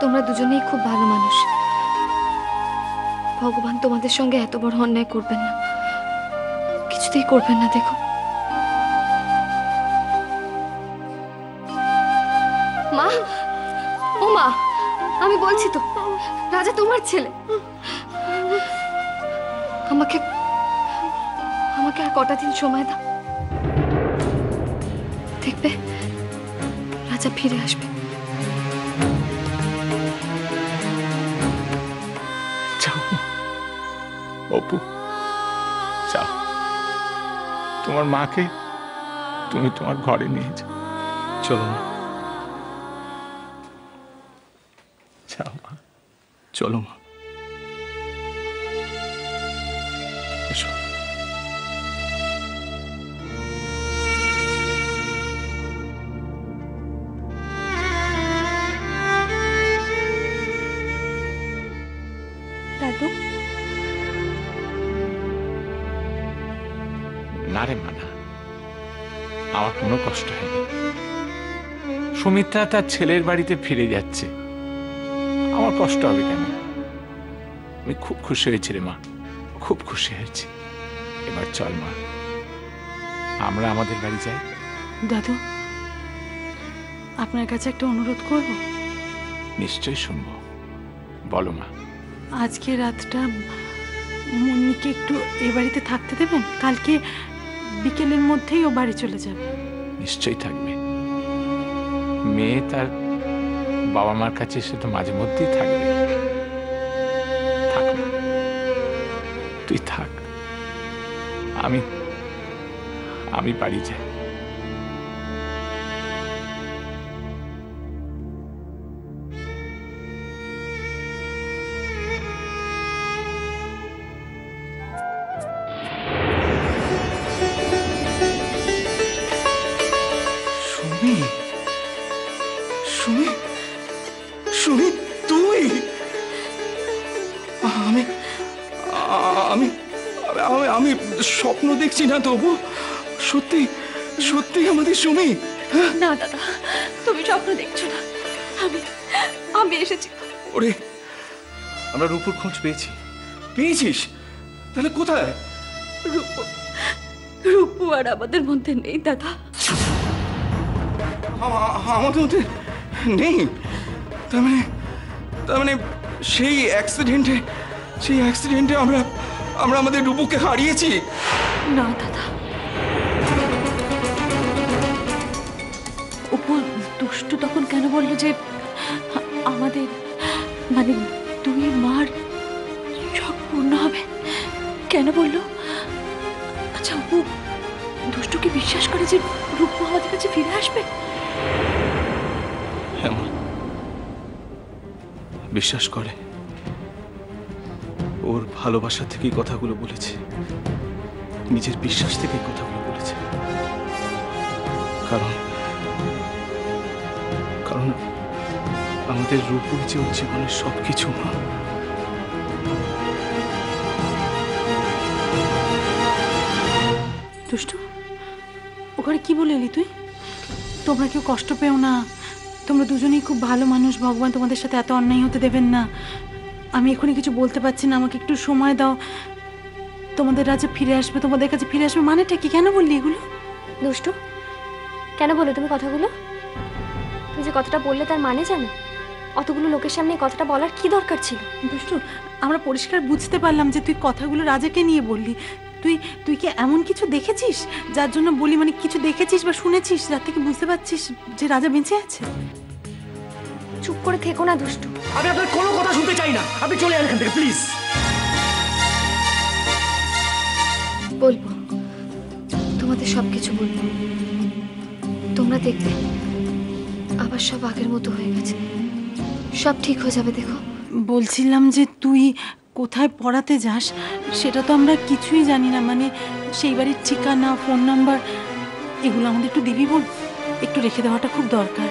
তোমরা দুজনেই খুব ভালো মানুষ। ভগবান তোমাদের সঙ্গে এত বড় অন্যায় করবেন না, কিছুতেই করবেন না। দেখো মা, ও মা, আমি বলছি তো রাজা তোমার ছেলে। আমাকে আমাকে আর কটা দিন সময় দাও, দেখবে রাজা ফিরে আসবে। যাও অপু, যাও, তোমার মাকে তুমি তোমার ঘরে নিয়ে যাও। চলো মা, যাও মা, চলো মা, এসো। দাদু, না রে মা, না, আমার কোনো কষ্ট হয়নি। সুমিত্রা তার ছেলের বাড়িতে ফিরে যাচ্ছে, আমার কষ্ট হবে কেন? আমি খুব খুশি হয়েছি রে মা, খুব খুশি হয়েছি। এবার চল মা, আমরা আমাদের বাড়ি যাই। দাদু, আপনার কাছে একটা অনুরোধ করব। নিশ্চয়ই শুনবো, বলো মা। আজকে রাতটা মুন্নিকে একটু এ বাড়িতে থাকতে দেবেন? কালকে বিকেলের মধ্যেই ও বাড়ি চলে যাবে। নিশ্চয়ই থাকবে। মেয়ে তার বাবা মার কাছে সে তো মাঝে মধ্যেই থাকবে। থাক মা, তুই থাক, আমি বাড়ি যাই। সুমি, সুমি, সুমি, তুই? আমি আমি আমি স্বপ্ন দেখছি না তবু? সত্যি সত্যি আমাদের সুমি? না দাদা, তুমি স্বপ্ন দেখছো না, আমি এসেছি। ওরে, আমরা রূপুর খোঁজ পেয়েছি। পেয়েছিস? তাহলে কোথায়? রূপু আর আমাদের মধ্যে নেই দাদা। আমাদের মধ্যে নেই? তার মানে সেই অ্যাক্সিডেন্টে আমরা আমাদের রূপুকে হারিয়েছি? না দাদা, অপু দুষ্টু তখন কেন বললো যে আমাদের মানে দুই মার শখ পূর্ণ হবে? কেন বললো? আচ্ছা অপু, দুষ্টু কি বিশ্বাস করে যে রূপু আমাদের কাছে ফিরে আসবে? হ্যাঁ মা, বিশ্বাস করে। ওর ভালোবাসা থেকেই কথাগুলো বলেছে, নিজের বিশ্বাস থেকেই কথাগুলো বলেছে। কারণ আমাদের রূপু যে ওর জীবনের সবকিছু মা। দুষ্টু, ওখানে কি বলে এলি তুই? তোমরা কেউ কষ্ট পেও না, তোমরা দুজনেই খুব ভালো মানুষ, ভগবান তোমাদের সাথে এত অন্যায় হতে দেবেন না। আমি এখনই কিছু বলতে পারছি না, আমাকে একটু সময় দাও। তোমাদের রাজা ফিরে আসবে, তোমাদের কাছে ফিরে আসবে, মানেটা কি? কেন বললি এগুলো? দুষ্টু, কেন বলে তুমি কথাগুলো? তুমি যে কথাটা বললে তার মানে জানো? অতগুলো লোকের সামনে কথাটা বলার কি দরকার ছিল? দুষ্টু, আমরা পরিষ্কার বুঝতে পারলাম যে তুই কথাগুলো রাজাকে নিয়ে বললি। তুই কি এমন কিছু দেখেছিস যার জন্য বলি? মানে কিছু দেখেছিস বা শুনেছিস যার থেকে বুঝতে পারছিস যে রাজা বেঁচে আছে? চুপ করে থেকো না দুষ্টু। আমি আপনার কোনো কথা শুনতে চাই না, আপনি চলে যান এখান থেকে প্লিজ। বলবো, তোমাদের সবকিছু বলবো। তোমরা দেখবে আবার সব আগের মতো হয়ে গেছে, সব ঠিক হয়ে যাবে। দেখো, বলছিলাম যে তুই কোথায় পড়াতে যাস সেটা তো আমরা কিছুই জানি না। মানে সেই বাড়ির ঠিকানা, ফোন নাম্বার এগুলো আমাদের একটু দিবি বোন? একটু রেখে দেওয়াটা খুব দরকার।